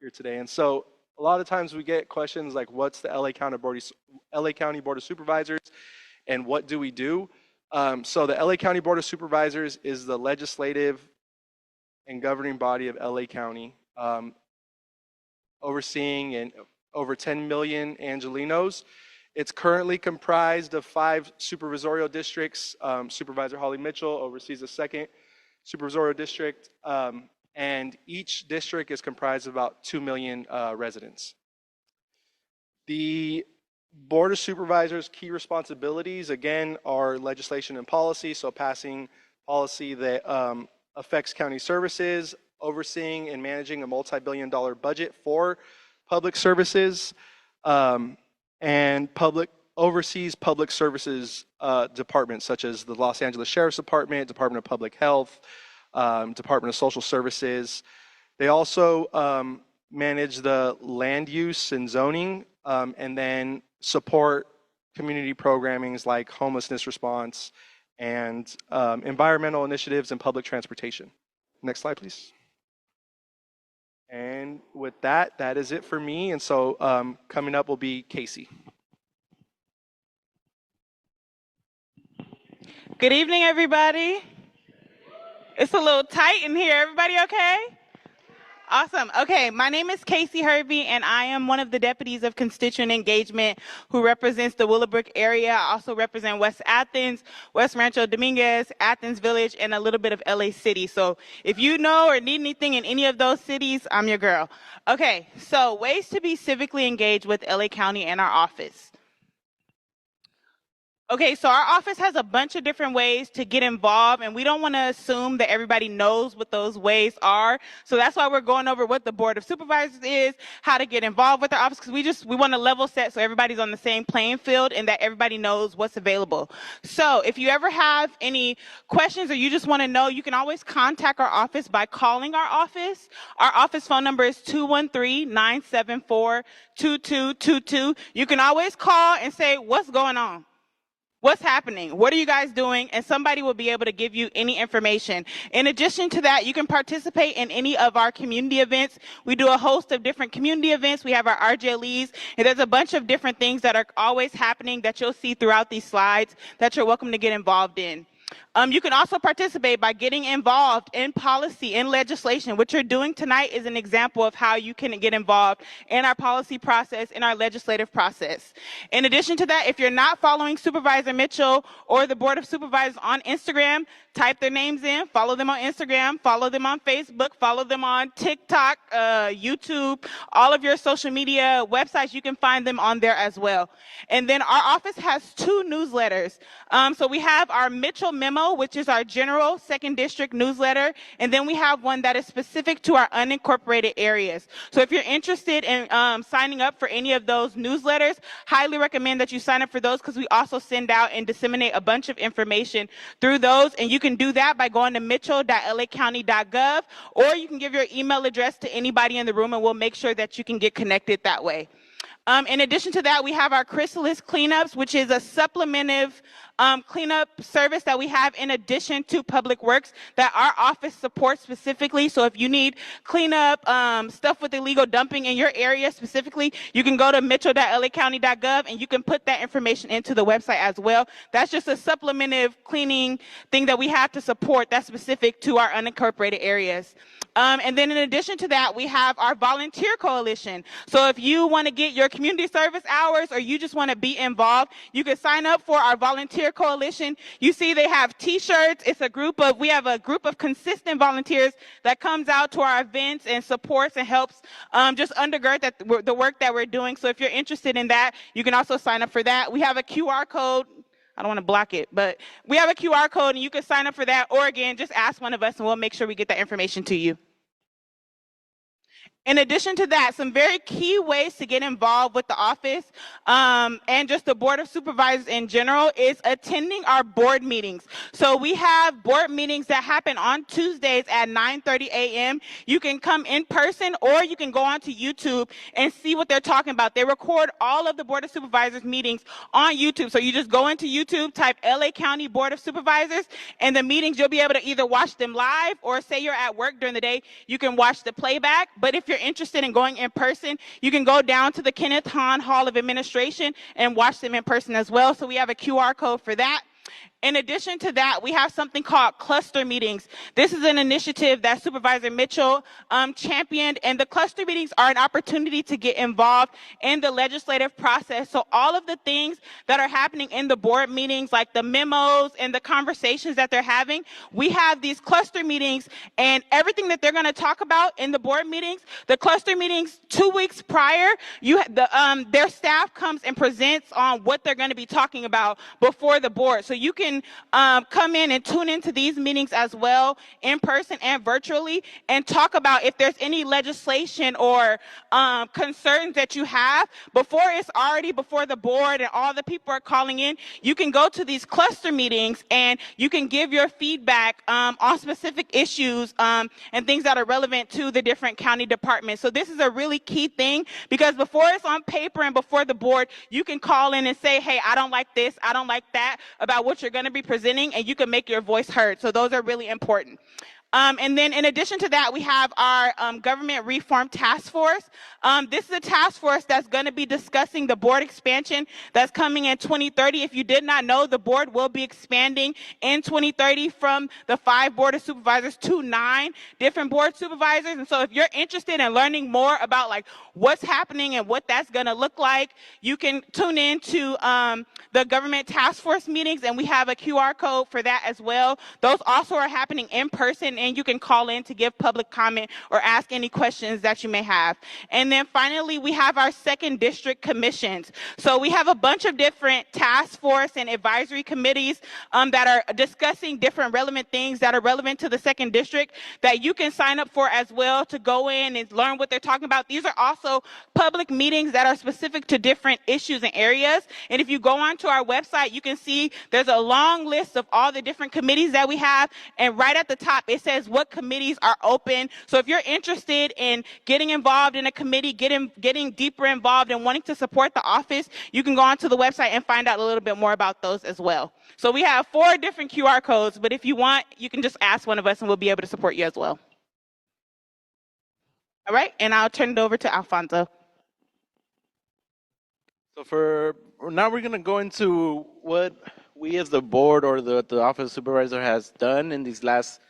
here today. And so a lot of times we get questions like, what's the LA County Board of Supervisors and what do we do? So the LA County Board of Supervisors is the legislative and governing body of LA County, overseeing and over 10 million Angelenos. It's currently comprised of 5 supervisorial districts. Supervisor Holly Mitchell oversees the 2nd supervisorial district, and each district is comprised of about 2 million residents. The Board of Supervisors' key responsibilities, again, are legislation and policy, so passing policy that affects county services, overseeing and managing a multi-billion-dollar budget for public services, and oversees public services departments such as the Los Angeles Sheriff's Department, Department of Public Health, Department of Social Services. They also manage the land use and zoning, and then support community programmings like homelessness response and environmental initiatives and public transportation. Next slide, please. And with that, that is it for me. And so coming up will be Casey. Good evening, everybody. It's a little tight in here. Everybody okay? Awesome. Okay, my name is Casey Hervey, and I am one of the deputies of constituent engagement who represents the Willowbrook area. I also represent West Athens, West Rancho Dominguez, Athens Village, and a little bit of LA City. So if you know or need anything in any of those cities, I'm your girl. Okay, so ways to be civically engaged with LA County and our office. Okay, so our office has a bunch of different ways to get involved, and we don't want to assume that everybody knows what those ways are. So that's why we're going over what the Board of Supervisors is, how to get involved with our office, because we want to level set so everybody's on the same playing field and that everybody knows what's available. So if you ever have any questions or you just want to know, you can always contact our office by calling our office. Our office phone number is 213-974-2222. You can always call and say, what's going on? What's happening? What are you guys doing? And somebody will be able to give you any information. In addition to that, you can participate in any of our community events. We do a host of different community events. We have our RJLEs, and there's a bunch of different things that are always happening that you'll see throughout these slides that you're welcome to get involved in. You can also participate by getting involved in policy and legislation. What you're doing tonight is an example of how you can get involved in our policy process, in our legislative process. In addition to that, if you're not following Supervisor Mitchell or the Board of Supervisors on Instagram, type their names in, follow them on Instagram, follow them on Facebook, follow them on TikTok, YouTube, all of your social media websites, you can find them on there as well. And then our office has 2 newsletters. So we have our Mitchell Memo, which is our general 2nd District newsletter, and then we have one that is specific to our unincorporated areas. So if you're interested in signing up for any of those newsletters, highly recommend that you sign up for those, because we also send out and disseminate a bunch of information through those, and you can do that by going to mitchell.lacounty.gov, or you can give your email address to anybody in the room, and we'll make sure that you can get connected that way. In addition to that, we have our Chrysalis cleanups, which is a supplementive cleanup service that we have in addition to Public Works that our office supports specifically. So if you need cleanup stuff with illegal dumping in your area specifically, you can go to mitchell.lacounty.gov and you can put that information into the website as well. That's just a supplementive cleaning thing that we have to support that's specific to our unincorporated areas. And then in addition to that, we have our volunteer coalition. So if you want to get your community service hours or you just want to be involved, you can sign up for our volunteer coalition. You see they have t-shirts. We have a group of consistent volunteers that comes out to our events and supports and helps just undergird the work that we're doing. So if you're interested in that, you can also sign up for that. We have a QR code. I don't want to block it, but we have a QR code and you can sign up for that, or again, just ask one of us and we'll make sure we get that information to you. In addition to that, some very key ways to get involved with the office and just the Board of Supervisors in general is attending our board meetings. So we have board meetings that happen on Tuesdays at 9:30 a.m. You can come in person or you can go onto YouTube and see what they're talking about. They record all of the Board of Supervisors meetings on YouTube. So you just go into YouTube, type LA County Board of Supervisors, and the meetings, you'll be able to either watch them live or say you're at work during the day, you can watch the playback. But if you're you're interested in going in person, you can go down to the Kenneth Hahn Hall of Administration and watch them in person as well. So we have a QR code for that. In addition to that, we have something called cluster meetings. This is an initiative that Supervisor Mitchell championed, and the cluster meetings are an opportunity to get involved in the legislative process. So all of the things that are happening in the board meetings, like the memos and the conversations that they're having, we have these cluster meetings, and everything that they're going to talk about in the board meetings, the cluster meetings 2 weeks prior, their staff comes and presents on what they're going to be talking about before the board. So you can come in and tune into these meetings as well, in person and virtually, and talk about if there's any legislation or concerns that you have before it's already before the board and all the people are calling in. You can go to these cluster meetings and you can give your feedback on specific issues and things that are relevant to the different county departments. So this is a really key thing, because before it's on paper and before the board, you can call in and say, hey, I don't like this, I don't like that about what you're going to be presenting, and you can make your voice heard. So those are really important. And then in addition to that, we have our government reform task force. This is a task force that's going to be discussing the board expansion that's coming in 2030. If you did not know, the board will be expanding in 2030 from the 5 board of supervisors to 9 different board supervisors. And so if you're interested in learning more about like what's happening and what that's going to look like, you can tune in to the government task force meetings, and we have a QR code for that as well. Those also are happening in person, and you can call in to give public comment or ask any questions that you may have. And then finally, we have our second district commissions. So we have a bunch of different task force and advisory committees that are discussing different relevant things that are relevant to the second district that you can sign up for as well to go in and learn what they're talking about. These are also public meetings that are specific to different issues and areas. And if you go onto our website, you can see there's a long list of all the different committees that we have. And right at the top, it says what committees are open. So if you're interested in getting involved in a committee, getting deeper involved and wanting to support the office, you can go onto the website and find out a little bit more about those as well. So we have 4 different QR codes, but if you want, you can just ask one of us and we'll be able to support you as well. All right, and I'll turn it over to Alfonso. So for now, we're going to go into what we as the board or the office supervisor has done in these last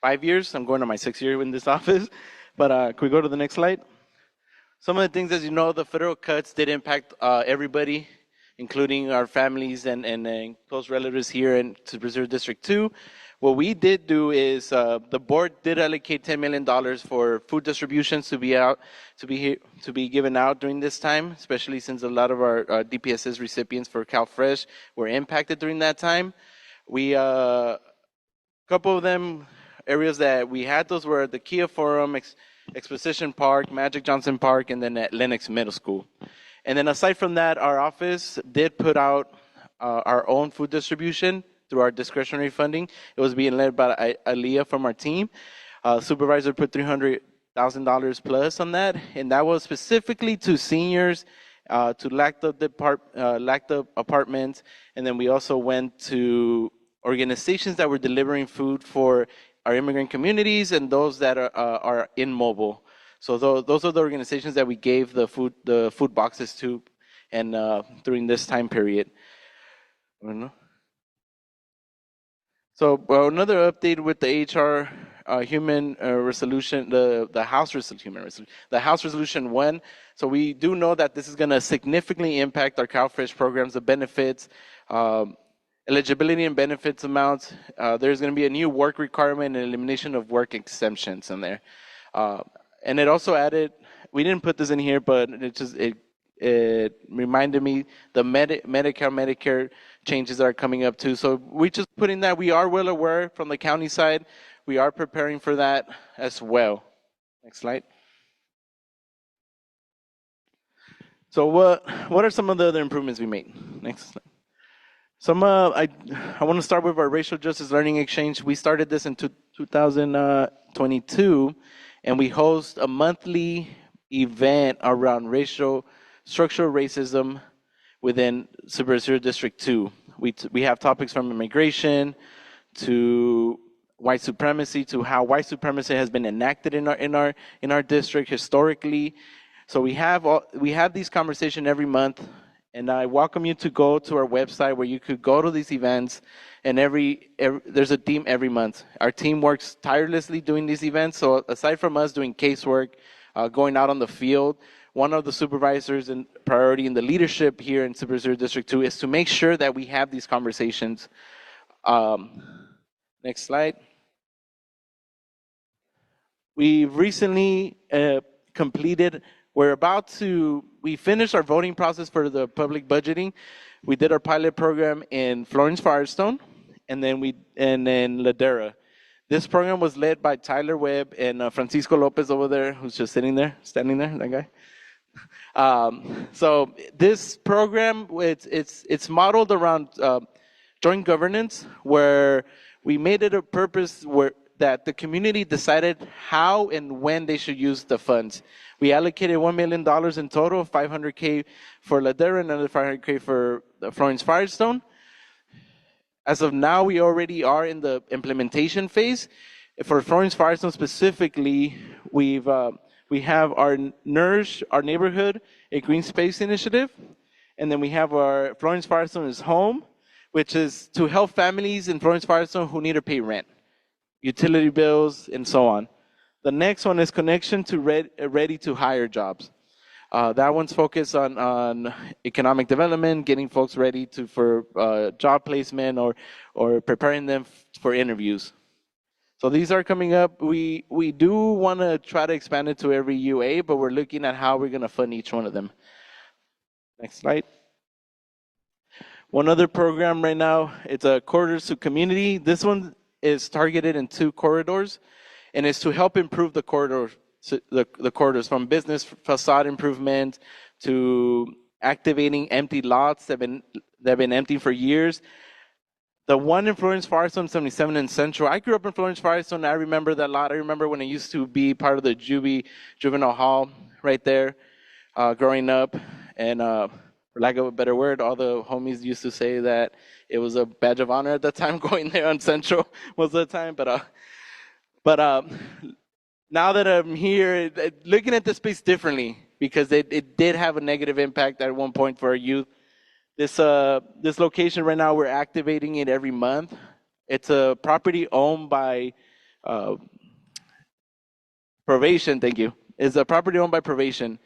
5 years. I'm going to my 6th year in this office, but can we go to the next slide? Some of the things, as you know, the federal cuts did impact everybody, including our families and close relatives here in Supervisor District 2. What we did do is the board did allocate $10 million for food distributions to be given out during this time, especially since a lot of our DPSS recipients for CalFresh were impacted during that time. We a couple of them areas that we had those were the Kia Forum, Exposition Park, Magic Johnson Park, and then at Lennox Middle School. And then aside from that, our office did put out our own food distribution through our discretionary funding. It was being led by Aaliyah from our team. Supervisor put $300,000 plus on that, and that was specifically to seniors, to lacked up apartments, and then we also went to organizations that were delivering food for our immigrant communities and those that are in mobile. So those are the organizations that we gave the food boxes to, and during this time period. So another update with the HR human resolution, the House Resolution 1. So we do know that this is going to significantly impact our CalFresh programs, the benefits, eligibility and benefits amounts. There's going to be a new work requirement and elimination of work exemptions in there. And it also added, we didn't put this in here, but it reminded me the Medicare changes that are coming up too. So we just put in that we are well aware from the county side. We are preparing for that as well. Next slide. So what are some of the other improvements we made? Next slide. I want to start with our Racial Justice Learning Exchange. We started this in 2022, and we host a monthly event around structural racism within Supervisor District 2. We have topics from immigration to white supremacy to how white supremacy has been enacted in our district historically. So we have these conversations every month, and I welcome you to go to our website where you could go to these events. And there's a theme every month. Our team works tirelessly doing these events. So aside from us doing casework, going out on the field, one of the supervisors and priority in the leadership here in Supervisor District 2 is to make sure that we have these conversations. Next slide. We've recently we finished our voting process for the public budgeting. We did our pilot program in Florence-Firestone and then Ladera. This program was led by Tyler Webb and Francisco Lopez over there, who's just standing there, that guy. So this program, it's modeled around joint governance, where we made it a purpose that the community decided how and when they should use the funds. We allocated $1 million in total, $500K for Ladera and another $500K for Florence-Firestone. As of now, we already are in the implementation phase. For Florence-Firestone specifically, we have our Nourish Our Neighborhood, a green space initiative, and then we have our Florence-Firestone is Home, which is to help families in Florence-Firestone who need to pay rent, utility bills, and so on. The next one is Connection to Ready to Hire Jobs. That one's focused on economic development, getting folks ready for job placement or preparing them for interviews. So these are coming up. We do want to try to expand it to every UA, but we're looking at how we're going to fund each one of them. Next slide. One other program right now, it's a Corridors to Community. This one is targeted in 2 corridors, and it's to help improve the corridors. The corridors, from business facade improvement to activating empty lots that have been empty for years. The one in Florence-Firestone, 77 in Central. I grew up in Florence-Firestone. I remember that lot. I remember when I used to be part of the juvenile hall right there, growing up. And for lack of a better word, all the homies used to say that it was a badge of honor at that time going there on Central most of the time. But now that I'm here, looking at the space differently, because it did have a negative impact at one point for our youth. This location right now, we're activating it every month. It's a property owned by Probation. Thank you. It's a property owned by Probation,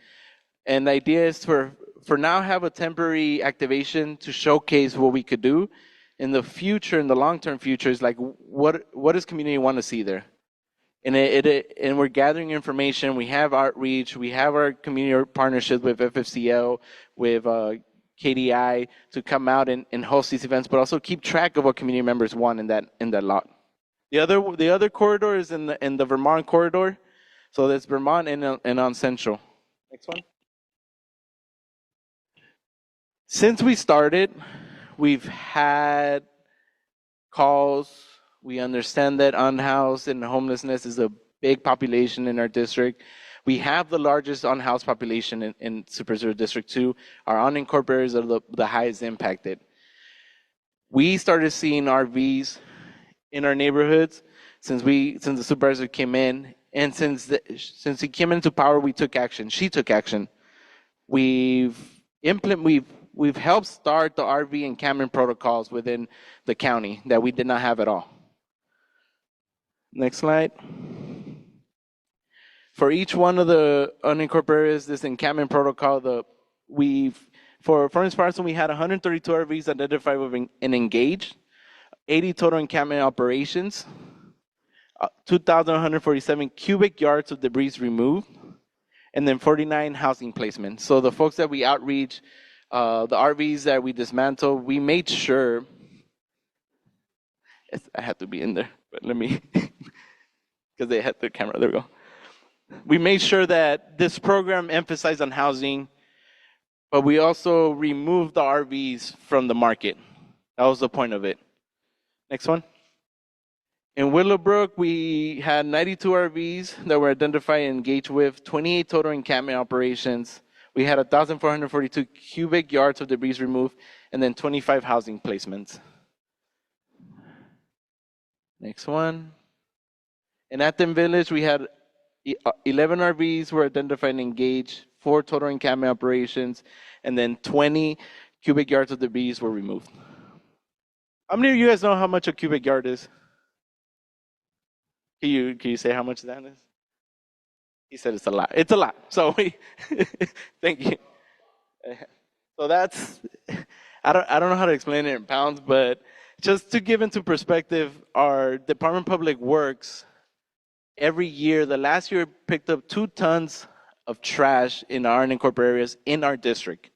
and the idea is for now have a temporary activation to showcase what we could do in the future. In the long-term future, is like what does community want to see there? And and we're gathering information. We have outreach. We have our community partnerships with FFCL, with KDI to come out and host these events, but also keep track of what community members want in that lot. The other corridor is in the Vermont corridor, so that's Vermont and on Central. Next one. Since we started, we've had calls. We understand that unhoused and homelessness is a big population in our district. We have the largest unhoused population in Supervisor District 2. Our unincorporated are the highest impacted. We started seeing RVs in our neighborhoods since the supervisor came in, and since he came into power, we took action. She took action. We've helped start the RV and camping protocols within the county that we did not have at all. Next slide. For each one of the unincorporated, this encampment protocol, for Florence-Firestone, we had 132 RVs identified with and engaged, 80 total encampment operations, 2,147 cubic yards of debris removed, and then 49 housing placements. So the folks that we outreach, the RVs that we dismantle, we made sure. I had to be in there, but let me, because they had the camera. There we go. We made sure that this program emphasized on housing, but we also removed the RVs from the market. That was the point of it. Next one. In Willowbrook, we had 92 RVs that were identified and engaged with, 28 total encampment operations. We had 1,442 cubic yards of debris removed, and then 25 housing placements. Next one. In Athens Village, we had 11 RVs were identified and engaged, 4 total encampment operations, and then 20 cubic yards of debris were removed. How many of you guys know how much a cubic yard is? Can you say how much that is? He said it's a lot. It's a lot. So thank you. So that's, I don't know how to explain it in pounds, but just to give into perspective, our Department of Public Works, every year, the last year picked up 2 tons of trash in our unincorporated areas in our district.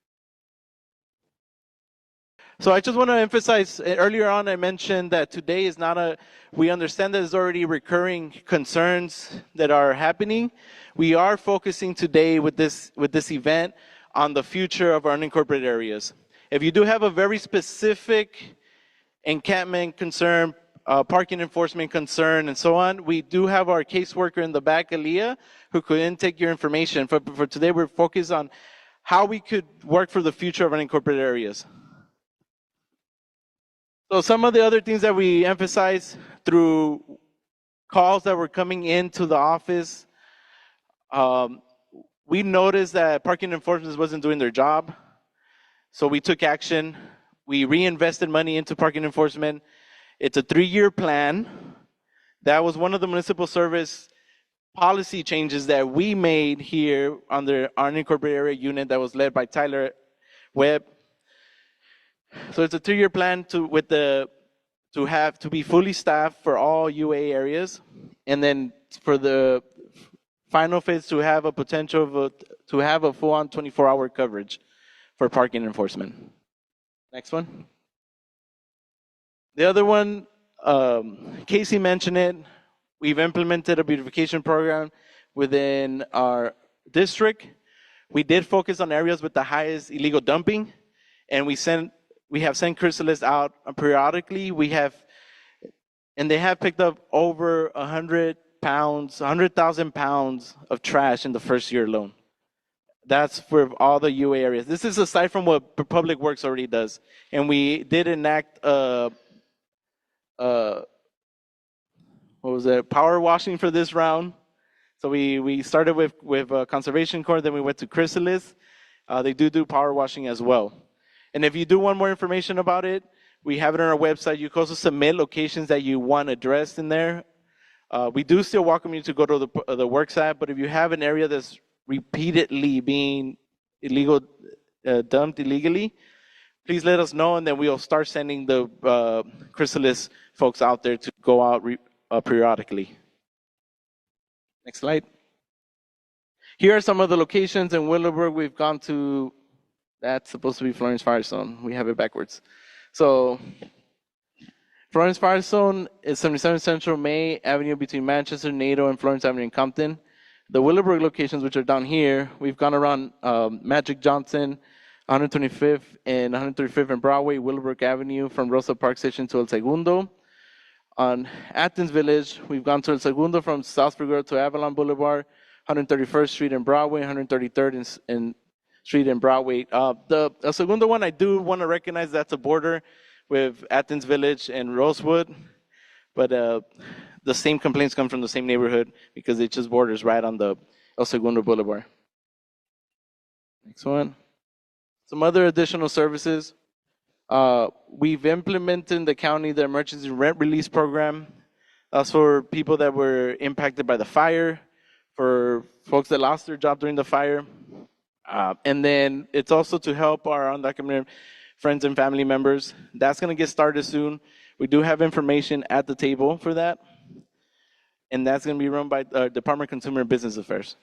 So I just want to emphasize, earlier on I mentioned that today is not we understand that there's already recurring concerns that are happening. We are focusing today with this event on the future of our unincorporated areas. If you do have a very specific encampment concern, parking enforcement concern, and so on, we do have our caseworker in the back, Aaliyah, who could intake your information. For today, we're focused on how we could work for the future of unincorporated areas. So some of the other things that we emphasize through calls that were coming into the office, we noticed that parking enforcement wasn't doing their job. So we took action. We reinvested money into parking enforcement. It's a 3-year plan. That was one of the municipal service policy changes that we made here under our unincorporated area unit that was led by Tyler Webb. So it's a 3-year plan to be fully staffed for all UA areas, and then for the final phase to have a potential to have a full-on 24-hour coverage for parking enforcement. Next one. The other one, Casey mentioned it. We've implemented a beautification program within our district. We did focus on areas with the highest illegal dumping, and we have sent chrysalists out periodically. And they have picked up over 100,000 pounds of trash in the first year alone. That's for all the UA areas. This is aside from what Public Works already does. And we did enact power washing for this round. So we started with Conservation Corps, then we went to chrysalis. They do power washing as well. And if you do want more information about it, we have it on our website. You can also submit locations that you want addressed in there. We do still welcome you to go to the Works app, but if you have an area that's repeatedly being dumped illegally, please let us know, and then we'll start sending the chrysalis folks out there to go out periodically. Next slide. Here are some of the locations in Willowbrook we've gone to. That's supposed to be Florence-Firestone. We have it backwards. So Florence-Firestone is 77 Central May Avenue between Manchester, Nato, and Florence Avenue in Compton. The Willowbrook locations, which are down here, we've gone around Magic Johnson, 125th and 135th and Broadway, Willowbrook Avenue, from Rosa Park Station to El Segundo. On Athens Village, we've gone to El Segundo from South Figueroa to Avalon Boulevard, 131st Street and Broadway, 133rd and Street and Broadway. The El Segundo one, I do want to recognize that's a border with Athens Village and Rosewood, but the same complaints come from the same neighborhood because it just borders right on the El Segundo Boulevard. Next one. Some other additional services. We've implemented in the county the emergency rent release program. That's for people that were impacted by the fire, for folks that lost their job during the fire. And then it's also to help our undocumented friends and family members. That's going to get started soon. We do have information at the table for that. And that's going to be run by Department of Consumer and Business Affairs.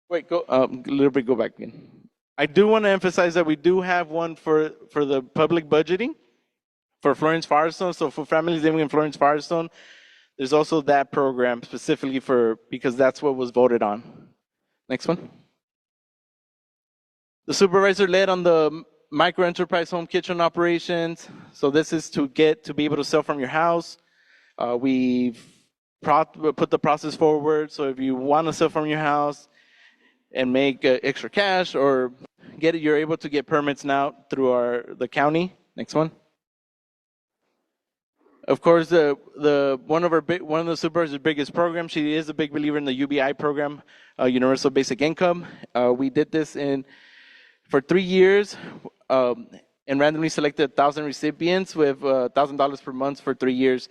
Wait, go a little bit, go back again. I do want to emphasize that we do have one for the public budgeting for Florence-Firestone. So for families living in Florence-Firestone, there's also that program specifically because that's what was voted on. Next one. The supervisor led on the micro enterprise home kitchen operations. So this is to be able to sell from your house. We've put the process forward. So if you want to sell from your house and make extra cash or you're able to get permits now through the county. Next one. Of course, one of the supervisor's biggest programs. She is a big believer in the UBI program, Universal Basic Income. We did this for 3 years, and randomly selected 1,000 recipients with $1,000 per month for 3 years.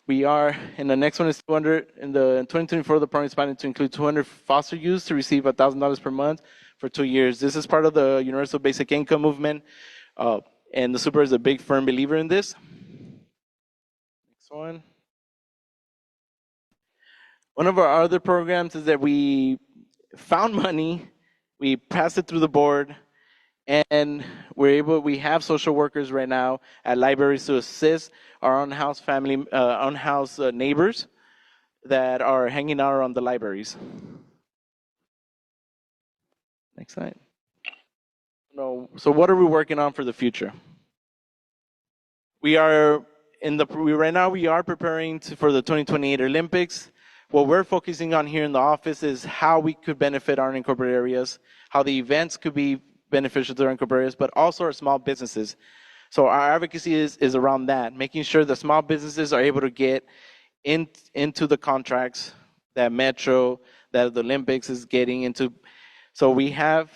We are, and the next one is 200. In 2024, the program is planning to include 200 foster youth to receive $1,000 per month for 2 years. This is part of the Universal Basic Income movement, and the supervisor is a big firm believer in this. Next one. One of our other programs is that we found money, we passed it through the board, and we have social workers right now at libraries to assist our on-house neighbors that are hanging out around the libraries. Next slide. So what are we working on for the future? Right now we are preparing for the 2028 Olympics. What we're focusing on here in the office is how we could benefit our unincorporated areas, how the events could be beneficial to our unincorporated areas, but also our small businesses. So our advocacy is around that, making sure that small businesses are able to get into the contracts that Metro, that the Olympics is getting into. So we have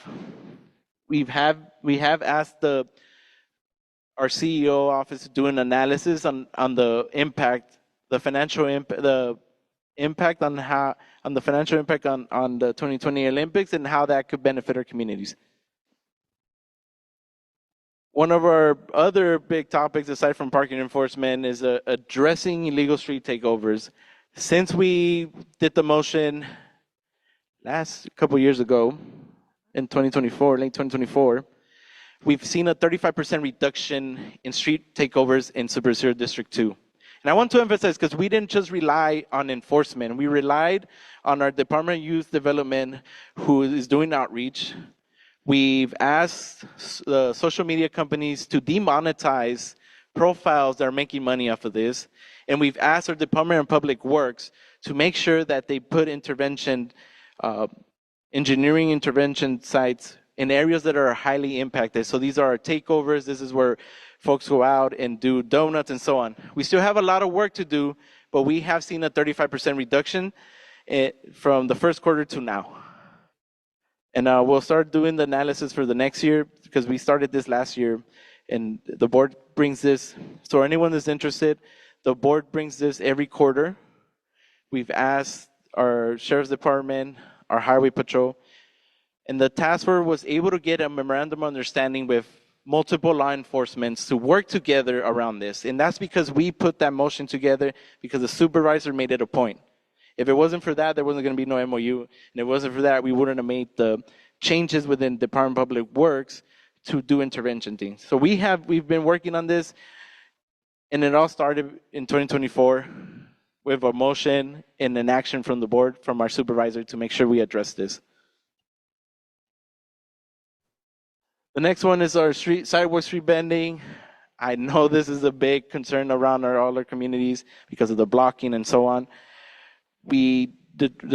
asked our CEO office to do an analysis on the impact, the financial impact, the financial impact on the 2020 Olympics and how that could benefit our communities. One of our other big topics, aside from parking enforcement, is addressing illegal street takeovers. Since we did the motion last couple years ago, in 2024, late 2024, we've seen a 35% reduction in street takeovers in Supervisor District 2. And I want to emphasize, because we didn't just rely on enforcement, we relied on our Department of Youth Development, who is doing outreach. We've asked the social media companies to demonetize profiles that are making money off of this. And we've asked our Department of Public Works to make sure that they put engineering intervention sites in areas that are highly impacted. So these are our takeovers. This is where folks go out and do donuts and so on. We still have a lot of work to do, but we have seen a 35% reduction from the first quarter to now. And we'll start doing the analysis for the next year, because we started this last year, and the board brings this. So anyone that's interested, the board brings this every quarter. We've asked our Sheriff's Department, our Highway Patrol, and the task force was able to get a memorandum of understanding with multiple law enforcements to work together around this. And that's because we put that motion together because the supervisor made it a point. If it wasn't for that, there wasn't going to be no MOU. And if it wasn't for that, we wouldn't have made the changes within Department of Public Works to do intervention things. So we've been working on this, and it all started in 2024 with a motion and an action from the board, from our supervisor, to make sure we address this. The next one is our sidewalk street bending. I know this is a big concern around all our communities because of the blocking and so on. The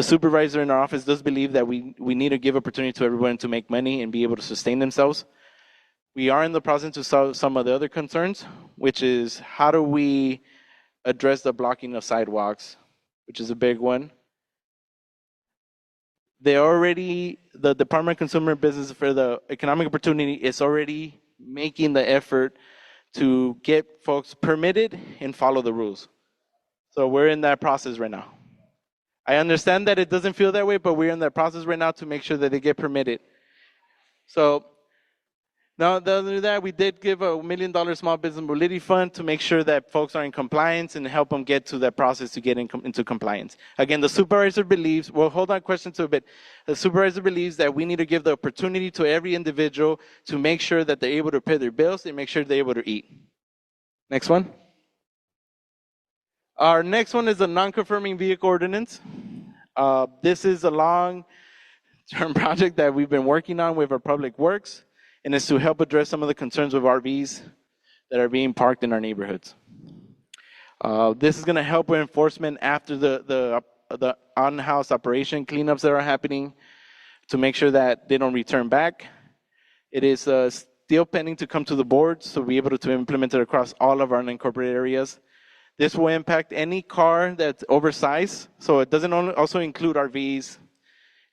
supervisor in our office does believe that we need to give opportunity to everyone to make money and be able to sustain themselves. We are in the process to solve some of the other concerns, which is how do we address the blocking of sidewalks, which is a big one. The Department of Consumer Business for the Economic Opportunity is already making the effort to get folks permitted and follow the rules. So we're in that process right now. I understand that it doesn't feel that way, but we're in that process right now to make sure that they get permitted. So now, other than that, we did give a $1 million small business mobility fund to make sure that folks are in compliance and help them get to that process to get into compliance. Again, the supervisor believes, well, hold on, question to a bit. The supervisor believes that we need to give the opportunity to every individual to make sure that they're able to pay their bills and make sure they're able to eat. Next one. Our next one is the non-conforming vehicle ordinance. This is a long-term project that we've been working on with our public works, and it's to help address some of the concerns with RVs that are being parked in our neighborhoods. This is going to help with enforcement after the on-house operation cleanups that are happening to make sure that they don't return back. It is still pending to come to the board, so we'll be able to implement it across all of our unincorporated areas. This will impact any car that's oversized. So it doesn't also include RVs.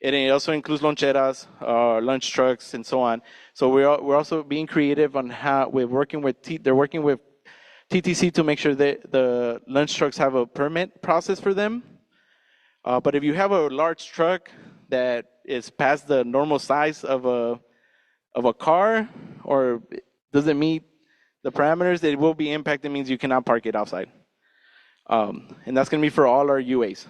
It also includes loncheras, lunch trucks, and so on. So we're also being creative on how we're working with they're working with TTC to make sure that the lunch trucks have a permit process for them. But if you have a large truck that is past the normal size of a car or doesn't meet the parameters, it will be impacted. Means you cannot park it outside. And that's going to be for all our UAs.